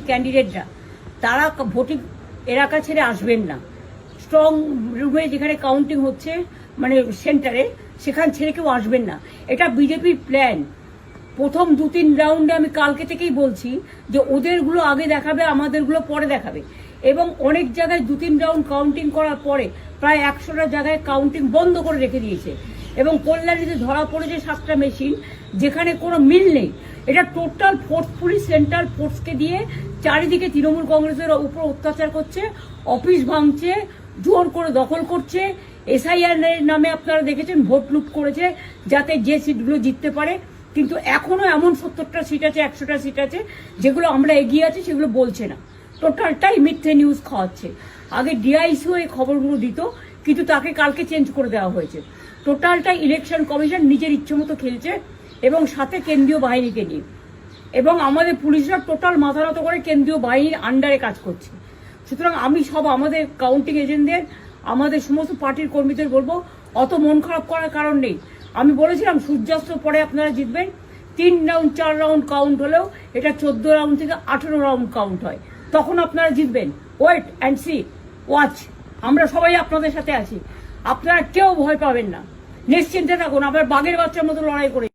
ক্যান্ডিডেটরা তারা ভোটিং এলাকা ছেড়ে আসবেন না। স্ট্রং রুমে যেখানে কাউন্টিং হচ্ছে মানে সেন্টারে, সেখান ছেড়ে কেউ আসবেন না। এটা বিজেপির প্ল্যান। প্রথম 2-3 রাউন্ডে আমি কালকে থেকেই বলছি যে ওদেরগুলো আগে দেখাবে, আমাদেরগুলো পরে দেখাবে। এবং অনেক জায়গায় 2-3 রাউন্ড কাউন্টিং করার পরে প্রায় 100টা জায়গায় কাউন্টিং বন্ধ করে রেখে দিয়েছে। এবং কল্যাণীতে ধরা পড়েছে 7টা মেশিন, যেখানে কোনো মিল নেই। এটা টোটাল ফোর্সফুলি সেন্ট্রাল ফোর্সকে দিয়ে চারিদিকে তৃণমূল কংগ্রেসের উপর অত্যাচার করছে, অফিস ভাঙছে, জোর করে দখল করছে। এসআইআর নামে আপনারা দেখেছেন ভোট লুট করেছে যাতে যে সিটগুলো জিততে পারে। কিন্তু এখনো এমন 70টা সিট আছে, 100টা সিট আছে যেগুলো আমরা এগিয়ে আছি, সেগুলো বলছে না। টোটালটাই মিথ্যে নিউজ খাওয়াচ্ছে। আগে ডিআইসিও এই খবরগুলো দিত, কিন্তু তাকে কালকে চেঞ্জ করে দেওয়া হয়েছে। টোটালটাই ইলেকশন কমিশন নিজের ইচ্ছে মতো খেলছে এবং সাথে কেন্দ্রীয় বাহিনীকে নিয়ে। এবং আমাদের পুলিশরা টোটাল মাথা নত করে কেন্দ্রীয় বাহিনীর আন্ডারে কাজ করছে। সুতরাং আমি সব আমাদের কাউন্টিং এজেন্টদের, আমাদের সমস্ত পার্টির কর্মীদের বলবো, অত মন খারাপ করার কারণ নেই। আমি বলেছিলাম সূর্যাস্তের পরে আপনারা জিতবেন। 3 রাউন্ড 4 রাউন্ড কাউন্ট হলেও এটা 14 রাউন্ড থেকে 18 রাউন্ড কাউন্ট হয়, তখন আপনারা জিতবেন। Wait and see, watch. আমরা সবাই আপনাদের সাথে আছি, আপনারা কেউ ভয় পাবেন না, নিশ্চিন্তে থাকুন। আবার বাঘের বাচ্চার মতো লড়াই করে